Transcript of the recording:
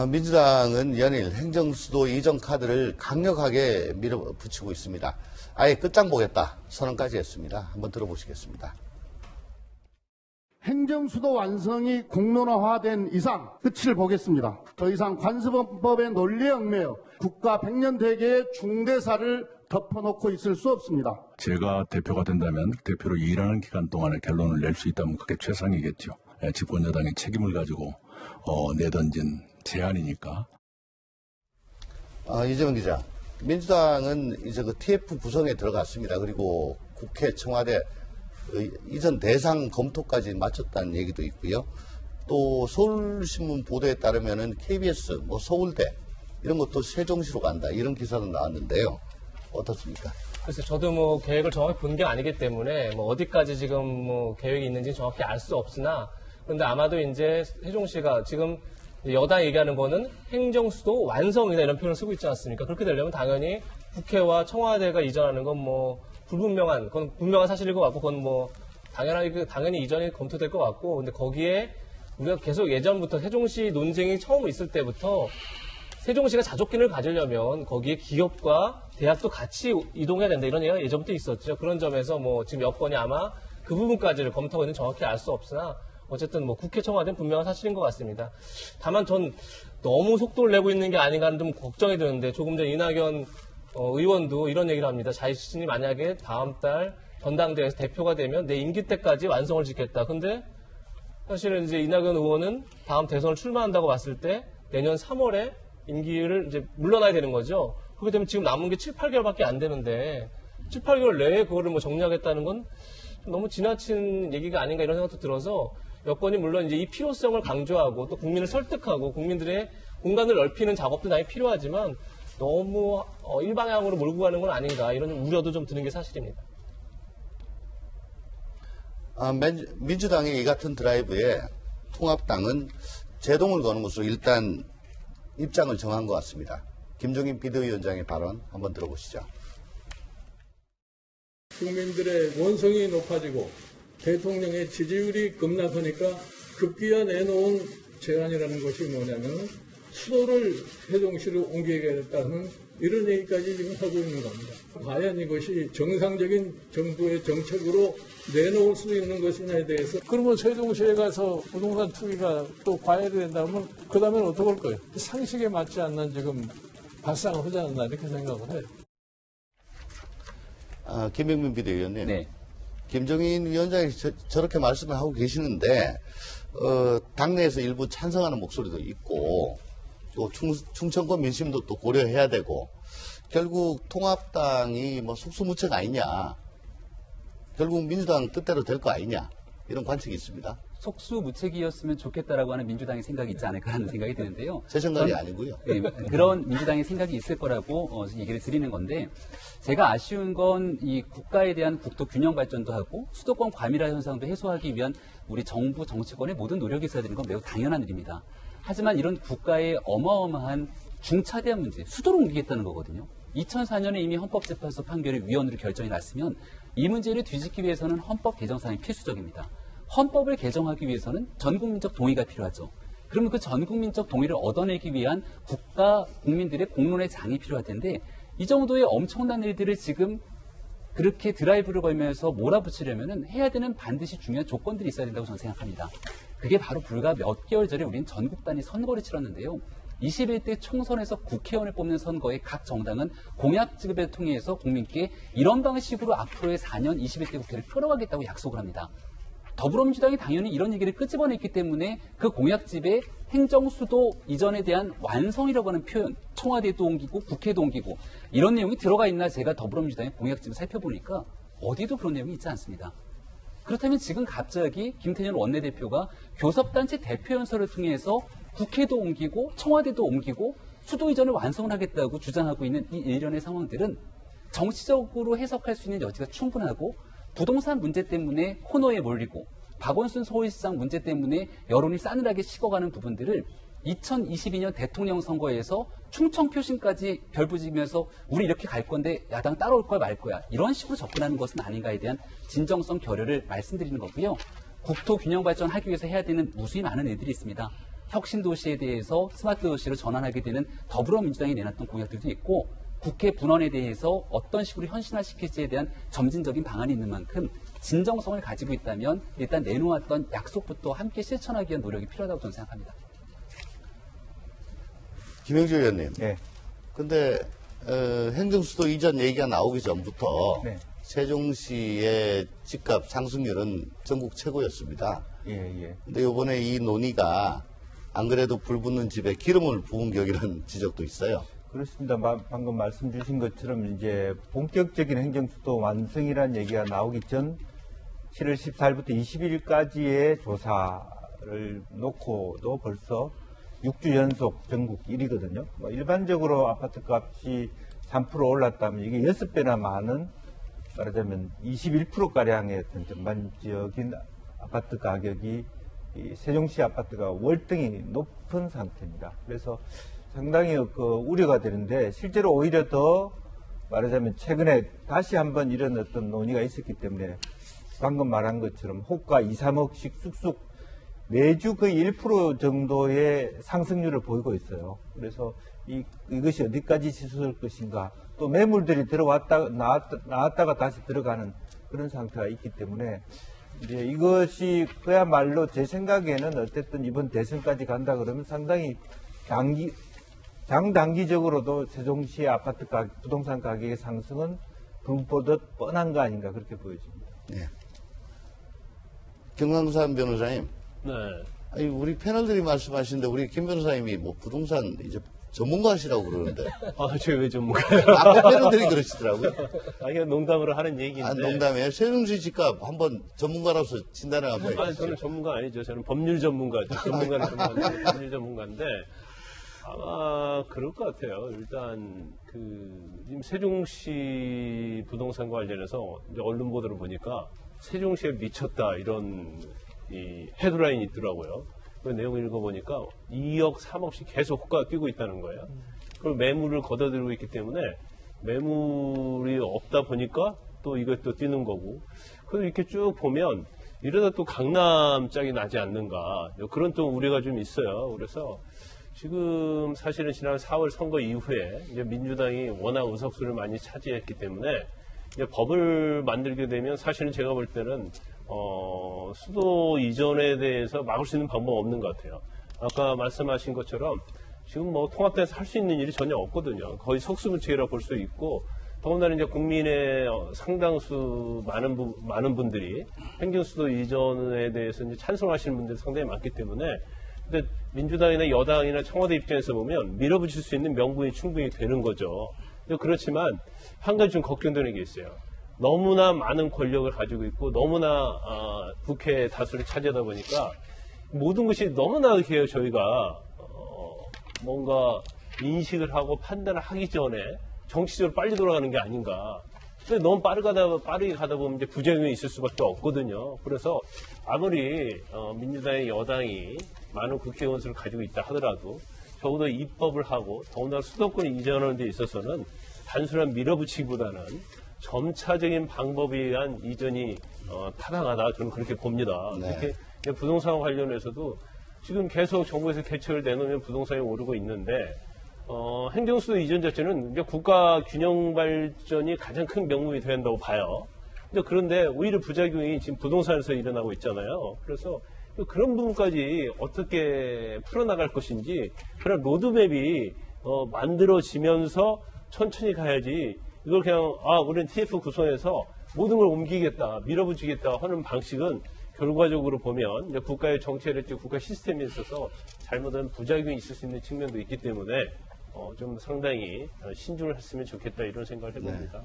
민주당은 연일 행정수도 이전 카드를 강력하게 밀어붙이고 있습니다. 아예 끝장 보겠다 선언까지 했습니다. 한번 들어보시겠습니다. 행정수도 완성이 공론화된 이상 끝을 보겠습니다. 더 이상 관습법의 논리에 얽매여 국가 백년 대계의 중대사를 덮어놓고 있을 수 없습니다. 제가 대표가 된다면 대표로 일하는 기간 동안에 결론을 낼 수 있다면 그게 최상이겠죠. 집권 여당의 책임을 가지고 내던진 제안이니까. 이재명 기자, 민주당은 이제 그 TF 구성에 들어갔습니다. 그리고 국회, 청와대 이전 대상 검토까지 마쳤다는 얘기도 있고요. 또 서울신문 보도에 따르면은 KBS, 서울대 이런 것도 세종시로 간다 이런 기사도 나왔는데요. 어떻습니까? 글쎄, 저도 계획을 정확히 본 게 아니기 때문에 어디까지 지금 계획이 있는지 정확히 알 수 없으나, 그런데 아마도 이제 세종시가 지금 여당이 얘기하는 거는 행정수도 완성이다 이런 표현을 쓰고 있지 않습니까? 그렇게 되려면 당연히 국회와 청와대가 이전하는 건 그건 분명한 사실일 것 같고, 그건 당연히 이전이 검토될 것 같고, 근데 거기에 우리가 계속 예전부터 세종시 논쟁이 처음 있을 때부터 세종시가 자족기를 가지려면 거기에 기업과 대학도 같이 이동해야 된다 이런 얘기가 예전부터 있었죠. 그런 점에서 지금 여건이 아마 그 부분까지를 검토하고 있는 정확히 알 수 없으나 어쨌든 국회 청와대는 분명한 사실인 것 같습니다. 다만 전 너무 속도를 내고 있는 게 아닌가 하는 좀 걱정이 드는데, 조금 전 이낙연 의원도 이런 얘기를 합니다. 자신이 만약에 다음 달 전당대회에서 대표가 되면 내 임기 때까지 완성을 짓겠다. 근데 사실은 이제 이낙연 의원은 다음 대선을 출마한다고 봤을 때 내년 3월에 임기를 이제 물러나야 되는 거죠. 그렇게 되면 지금 남은 게 7, 8개월밖에 안 되는데 7, 8개월 내에 그거를 정리하겠다는 건 너무 지나친 얘기가 아닌가 이런 생각도 들어서, 여권이 물론 이제 이 필요성을 강조하고 또 국민을 설득하고 국민들의 공간을 넓히는 작업도 당연히 필요하지만 너무 일방향으로 몰고 가는 건 아닌가 이런 우려도 좀 드는 게 사실입니다. 민주당의 이 같은 드라이브에 통합당은 제동을 거는 것으로 일단 입장을 정한 것 같습니다. 김종인 비대위원장의 발언 한번 들어보시죠. 국민들의 원성이 높아지고 대통령의 지지율이 급락하니까 급기야 내놓은 제안이라는 것이 뭐냐면 수도를 세종시로 옮기겠다는 이런 얘기까지 지금 하고 있는 겁니다. 과연 이것이 정상적인 정부의 정책으로 내놓을 수 있는 것이냐에 대해서, 그러면 세종시에 가서 부동산 투기가 또 과열이 된다면 그 다음엔 어떻게 할 거예요? 상식에 맞지 않는 지금 발상을 하지 않나 이렇게 생각을 해요. 김병민 비대위원님. 네. 김종인 위원장이 저렇게 말씀을 하고 계시는데 당내에서 일부 찬성하는 목소리도 있고 또 충청권 민심도 또 고려해야 되고 결국 통합당이 속수무책 아니냐, 결국 민주당 뜻대로 될 거 아니냐 이런 관측이 있습니다. 속수무책이었으면 좋겠다라고 하는 민주당의 생각이 있지 않을까 하는 생각이 드는데요. 제 생각이 아니고요. 네, 그런 민주당의 생각이 있을 거라고 얘기를 드리는 건데, 제가 아쉬운 건 이 국가에 대한 국토 균형 발전도 하고 수도권 과밀화 현상도 해소하기 위한 우리 정부 정치권의 모든 노력이 있어야 되는 건 매우 당연한 일입니다. 하지만 이런 국가의 어마어마한 중차대한 문제, 수도로 옮기겠다는 거거든요. 2004년에 이미 헌법재판소 판결이 위헌으로 결정이 났으면 이 문제를 뒤집기 위해서는 헌법 개정사항이 필수적입니다. 헌법을 개정하기 위해서는 전국민적 동의가 필요하죠. 그러면 그 전국민적 동의를 얻어내기 위한 국가 국민들의 공론의 장이 필요할 텐데, 이 정도의 엄청난 일들을 지금 그렇게 드라이브를 걸면서 몰아붙이려면 해야 되는 반드시 중요한 조건들이 있어야 된다고 저는 생각합니다. 그게 바로 불과 몇 개월 전에 우리는 전국 단위 선거를 치렀는데요. 21대 총선에서 국회의원을 뽑는 선거에 각 정당은 공약 지급을 통해서 국민께 이런 방식으로 앞으로의 4년 21대 국회를 풀어가겠다고 약속을 합니다. 더불어민주당이 당연히 이런 얘기를 끄집어냈기 때문에 그 공약집에 행정수도 이전에 대한 완성이라고 하는 표현, 청와대도 옮기고 국회도 옮기고 이런 내용이 들어가 있나 제가 더불어민주당의 공약집을 살펴보니까 어디도 그런 내용이 있지 않습니다. 그렇다면 지금 갑자기 김태년 원내대표가 교섭단체 대표연설을 통해서 국회도 옮기고 청와대도 옮기고 수도 이전을 완성을 하겠다고 주장하고 있는 이 일련의 상황들은 정치적으로 해석할 수 있는 여지가 충분하고, 부동산 문제 때문에 코너에 몰리고 박원순 서울시장 문제 때문에 여론이 싸늘하게 식어가는 부분들을 2022년 대통령 선거에서 충청 표심까지 별부지면서 우리 이렇게 갈 건데 야당 따라올 거야 말 거야 이런 식으로 접근하는 것은 아닌가에 대한 진정성 결여를 말씀드리는 거고요. 국토 균형 발전하기 위해서 해야 되는 무수히 많은 일들이 있습니다. 혁신 도시에 대해서 스마트 도시로 전환하게 되는 더불어민주당이 내놨던 공약들도 있고 국회 분원에 대해서 어떤 식으로 현실화시킬지에 대한 점진적인 방안이 있는 만큼 진정성을 가지고 있다면 일단 내놓았던 약속부터 함께 실천하기 위한 노력이 필요하다고 저는 생각합니다. 김영주 의원님. 네. 근데 행정수도 이전 얘기가 나오기 전부터 네. 세종시의 집값 상승률은 전국 최고였습니다. 예. 근데 이번에 이 논의가 안 그래도 불 붙는 집에 기름을 부은 격이라는 지적도 있어요. 그렇습니다. 방금 말씀 주신 것처럼 이제 본격적인 행정수도 완성이라는 얘기가 나오기 전 7월 14일부터 20일까지의 조사를 놓고도 벌써 6주 연속 전국 1위거든요. 일반적으로 아파트 값이 3% 올랐다면 이게 6배나 많은 말하자면 21%가량의 어떤 전반적인 아파트 가격이 이 세종시 아파트가 월등히 높은 상태입니다. 그래서 상당히 우려가 되는데 실제로 오히려 더 말하자면 최근에 다시 한번 이런 어떤 논의가 있었기 때문에 방금 말한 것처럼 호가 2, 3억씩 쑥쑥 매주 거의 1% 정도의 상승률을 보이고 있어요. 그래서 이것이 어디까지 치솟을 것인가 또 매물들이 나왔다가 다시 들어가는 그런 상태가 있기 때문에 이제 이것이 그야말로 제 생각에는 어쨌든 이번 대선까지 간다 그러면 상당히 장단기적으로도 세종시의 아파트 부동산 가격의 상승은 불보듯 뻔한 거 아닌가 그렇게 보여집니다. 네. 경강산 변호사님. 네. 아니, 우리 패널들이 말씀하시는데 우리 김 변호사님이 뭐 부동산 이제 전문가시라고 그러는데. 아, 저 왜 전문가요? 앞에 패널들이 그러시더라고요. 아, 그냥 농담으로 하는 얘기인데. 아, 농담이에요. 세종시 집값 한번 전문가로서 진단을 한번 아니, 해주세요. 저는 전문가 아니죠. 저는 법률 전문가죠. 전문가는 전문가인데, 법률 전문가인데, 아마 그럴 것 같아요. 일단, 지금 세종시 부동산 관련해서 이제 언론 보도를 보니까 세종시에 미쳤다, 이런 이 헤드라인이 있더라고요. 그 내용을 읽어보니까 2억, 3억씩 계속 호가가 뛰고 있다는 거예요. 그리고 매물을 걷어들이고 있기 때문에 매물이 없다 보니까 또 이것도 뛰는 거고. 그래서 이렇게 쭉 보면 이러다 또 강남 짝이 나지 않는가. 그런 또 우려가 좀 있어요. 그래서 지금 사실은 지난 4월 선거 이후에 이제 민주당이 워낙 의석수를 많이 차지했기 때문에 이제 법을 만들게 되면 사실은 제가 볼 때는 수도 이전에 대해서 막을 수 있는 방법 없는 것 같아요. 아까 말씀하신 것처럼 지금 뭐 통합돼서 할 수 있는 일이 전혀 없거든요. 거의 속수무책이라고 볼 수 있고 더군다나 이제 국민의 상당수 많은 분들이 행정수도 이전에 대해서 이제 찬성하시는 분들이 상당히 많기 때문에 근데 민주당이나 여당이나 청와대 입장에서 보면 밀어붙일 수 있는 명분이 충분히 되는 거죠. 그렇지만 한 가지 좀 걱정되는 게 있어요. 너무나 많은 권력을 가지고 있고 너무나 국회 다수를 차지하다 보니까 모든 것이 너무나 이렇게 저희가 뭔가 인식을 하고 판단을 하기 전에 정치적으로 빨리 돌아가는 게 아닌가. 근데 너무 빠르게 가다 보면 이제 부작용이 있을 수밖에 없거든요. 그래서 아무리 민주당의 여당이 많은 국회의원 수를 가지고 있다 하더라도 적어도 입법을 하고 더군다나 수도권 이전하는 데 있어서는 단순한 밀어붙이기보다는 점차적인 방법에 의한 이전이 타당하다. 저는 그렇게 봅니다. 네. 이렇게 부동산 관련해서도 지금 계속 정부에서 대책을 내놓으면 부동산이 오르고 있는데 행정수도 이전 자체는 이제 국가 균형 발전이 가장 큰 명분이 돼야 한다고 봐요. 그런데 오히려 부작용이 지금 부동산에서 일어나고 있잖아요. 그래서 그런 부분까지 어떻게 풀어나갈 것인지 그런 로드맵이 만들어지면서 천천히 가야지 이걸 그냥 우리는 TF 구성해서 모든 걸 옮기겠다, 밀어붙이겠다 하는 방식은 결과적으로 보면 이제 국가의 정체랄지 국가 시스템에 있어서 잘못한 부작용이 있을 수 있는 측면도 있기 때문에 좀 상당히 신중을 했으면 좋겠다 이런 생각을 해봅니다. 네.